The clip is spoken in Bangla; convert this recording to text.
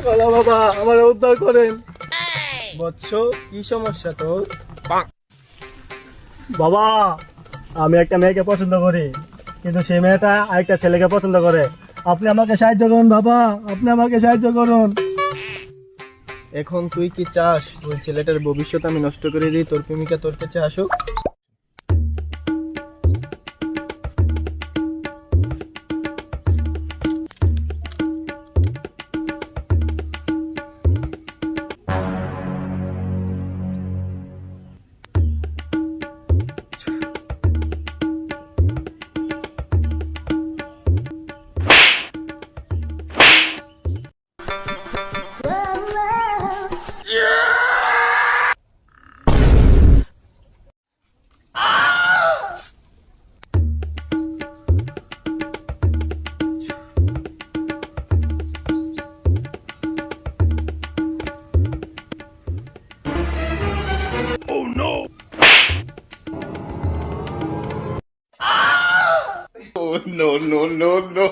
বলো বাবা, আমার উদ্ধার করেন। বৎস, কি সমস্যা তোর? বাবা, আমি একটা মেয়েকে পছন্দ করি, কিন্তু সেই মেয়েটা আরেকটা ছেলেকে পছন্দ করে। আপনি আমাকে সাহায্য করুন বাবা, আপনি আমাকে সাহায্য করুন। এখন তুই কি চাস ওই ছেলেটার ভবিষ্যৎ আমি নষ্ট করে দিই, তোর প্রেমিকা তোর কাছে আসুক? Oh, no, no, no, no.